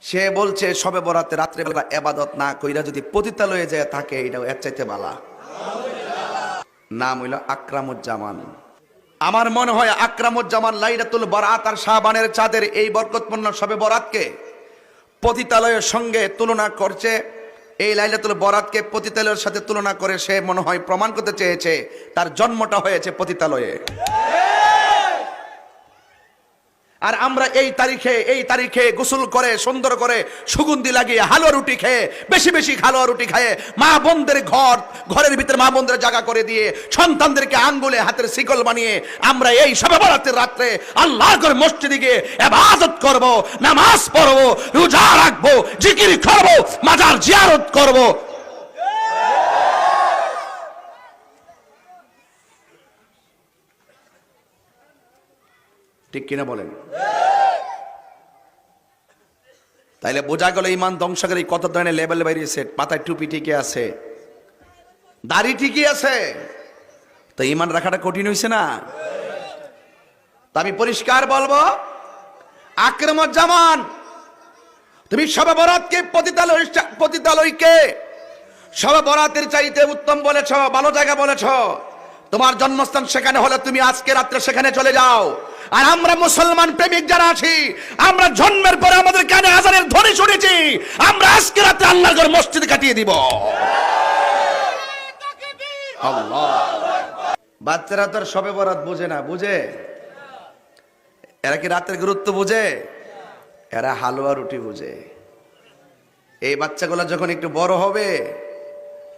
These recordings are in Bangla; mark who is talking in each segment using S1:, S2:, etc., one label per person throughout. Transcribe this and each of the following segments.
S1: সে বলছে শবে বরাতে রাত্রেবেলা ইবাদত না কইরা যদি পতিতালয়ে যায় থাকে, এটাও এর চাইতে বালা। নাম হইল আকরামুজ্জামান। আমার মনে হয় আকরামুজ্জামান লাইলাতুল বারাত আর শাবানের চাঁদের এই বরকতপূর্ণ শবে বরাতকে পতিতালয়ের সঙ্গে তুলনা করছে। এই লাইলাতুল বরাতকে পতিতালয়ের সাথে তুলনা করে সে মনে হয় প্রমাণ করতে চেয়েছে তার জন্মটা হয়েছে পতিতালয়ে। আর আমরা এই তারিখে গোসল করে সুন্দর করে সুগন্ধি লাগিয়ে হালুয়া রুটি খেয়ে বেশি বেশি হালুয়া রুটি খেয়ে মা বোনদের ঘরের ভিতরে মা বোনদের জায়গা করে দিয়ে সন্তানদেরকে আঙ্গুলে হাতের শিকল বানিয়ে আমরা এই শবে বরাতের রাত্রে আল্লাহর ঘরে মসজিদে গিয়ে ইবাদত করব, নামাজ পড়ব, রোজা রাখবো, জিকির করব, মাজার জিয়ারত করব। ঠিক কিনা বলেন? তাইলে বোঝা গেল ইমান ধ্বংসকারী কত ধরনের লেভেল বেরিয়েছে। মাথায় টুপি ঠিকই আছে, দাড়ি ঠিকই আছে, তো ইমান রাখাটা কঠিন হয়েছে না? তা আমি পরিষ্কার বলবো, আকরামুজ্জামান তুমি শবে বরাতকে পতিতালয়কে শবে বরাতের চাইতে উত্তম বলেছ, ভালো জায়গা বলেছ। তোমার জন্মস্থান সেখানে হলে তুমি আজকে রাত্রে সেখানে চলে যাও। আর আমরা মুসলমান প্রেমিক যারা আছি, আমরা জন্মের পরে আমাদের কানে আজানের ধ্বনি শুনেছি, আমরা আজকে রাত্রে আল্লাহর ঘর মসজিদে কাটিয়ে দিব। আল্লাহ। বাচ্চারা তো শবে বরাত বুঝে না, বুঝে? এরা কি রাতের গুরুত্ব বুঝে? এরা হালুয়া রুটি বুঝে। এই বাচ্চাগুলো যখন একটু বড় হবে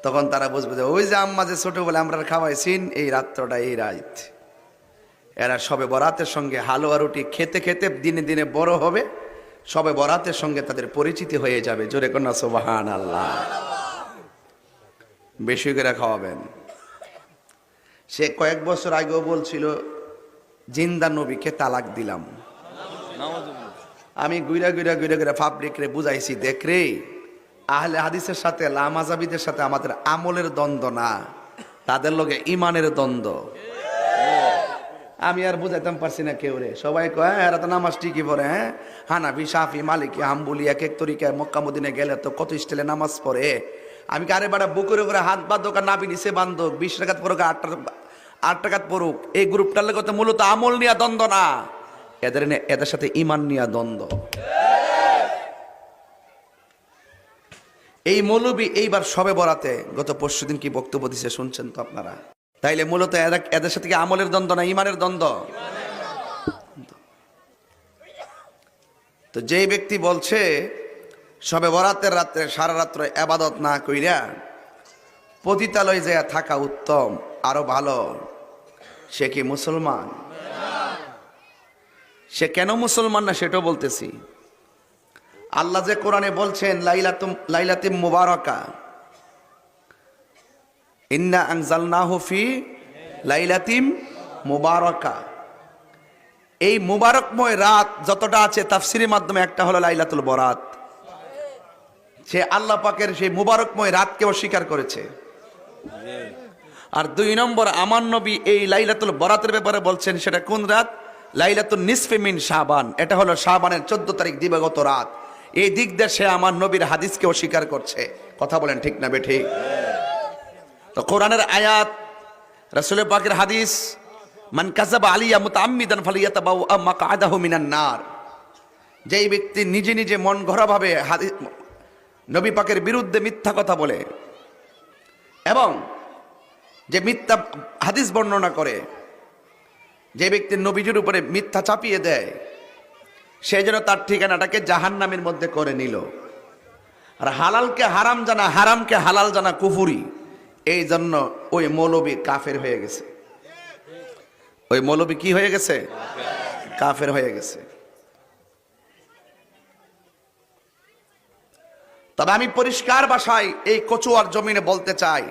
S1: তখন তারা বুঝবে যে ওই যে আম্মা যে ছোট বলে আমরা খাওয়াইছিন, এই রাত্রটা এই রাত। এরা শবে বরাতের সঙ্গে হালুয়া রুটি খেতে খেতে দিনে দিনে বড় হবে, শবে বরাতের সঙ্গে তাদের পরিচিতি হয়ে যাবে। জোরে কন্যা সুবহানাল্লাহ। বেশি করে খাওয়াবেন। সে কয়েক বছর আগেও বলছিল জিন্দা নবীকে তালাক দিলাম। আমি গুইরা পাবলিক রে বুঝাইছি, দেখ রে, আহলে হাদিসের সাথে লামাজাবিদের সাথে আমাদের আমলের দ্বন্দ্ব না, তাদের লগে ইমানের দ্বন্দ্ব। আমি আর বুঝাইতাম পারছি না কেউ রে। সবাই কয় এরা তো নামাজ ঠিকই পড়ে, হ্যাঁ, হানাফি, শাফি, মালিকি, হাম্বলি এক এক তরিকায় মক্কা মদিনায় গেলে তো কত স্টাইলে নামাজ পড়ে। আমি কারে বাড়া বুকের উপরে হাত বাঁধুক আর নাবি নিচে বান্ধুক, 20 টাকাত পড়ুক, 8 টাকাত পড়ুক, এই গ্রুপটার লোক তো মূলত আমল নিয়ে দ্বন্দ্ব না, এদের সাথে ইমান নিয়ে দ্বন্দ্ব। এই মৌলবী এইবার শবে বরাতে গত পরশুদিন কি বক্তব্য দিছে শুনছেন তো আপনারা? তাইলে মূলত এদের সাথে কি আমলের দ্বন্দ্ব না ইমানের দ্বন্দ্ব? তো যেই ব্যক্তি বলছে শবে বরাতের রাত্রে সারা রাত্র ইবাদত না কইরা পতিতালয়ে যায় থাকা উত্তম, আরো ভালো, সে কি মুসলমান? সে কেন মুসলমান না সেটাও বলতেছি। আল্লাহ যে কোরআনে বলছেন লাইলাতুম মুবারাকা, ইন্না আনজালনাহু ফি লাইলাতিম মুবারাকা। এই মুবারকময় রাত যতটা আছে তাফসীরের মাধ্যমে একটা হলো লাইলাতুল বরাত। সে আল্লাহ পাকের সেই মুবারকময় রাতকে অস্বীকার করেছে। আর 2 নম্বর, আমার নবী এই লাইলাতুল বরাতের ব্যাপারে বলছেন সেটা কোন রাত? লাইলাতুন নিসফি মিন শাবান। এটা হলো শাবানের 14 তারিখ দিবাগত রাত। এই দিক দিয়ে সে আমার নবীর হাদিসকে অস্বীকার করছে। কথা বলেন ঠিক না বেঠিক? তো কোরআনের আয়াত, রাসূল পাকের হাদিস, মান কাযাবা আলিয়া মুতাআম্মিদান ফালিয়াতাবাওয়া মাকআদাহু মিনান নার। যেই ব্যক্তি নিজে নিজে মন গড়াভাবে নবী পাকের বিরুদ্ধে মিথ্যা কথা বলে এবং যে মিথ্যা হাদিস বর্ণনা করে, যে ব্যক্তি নবীজির উপরে মিথ্যা চাপিয়ে দেয়, সে যেন তার ঠিকানাটাকে জাহান্নামের মধ্যে করে নিল। আর হালালকে হারাম জানা, হারামকে হালাল জানা কুফুরি। এই জন্য ওই মৌলবী কাফের হয়ে গেছে। ওই মৌলবী কি হয়ে গেছে? কাফের হয়ে গেছে। তবে আমি পরিষ্কার ভাষায় এই কচুয়ার জমিনে বলতে চাই,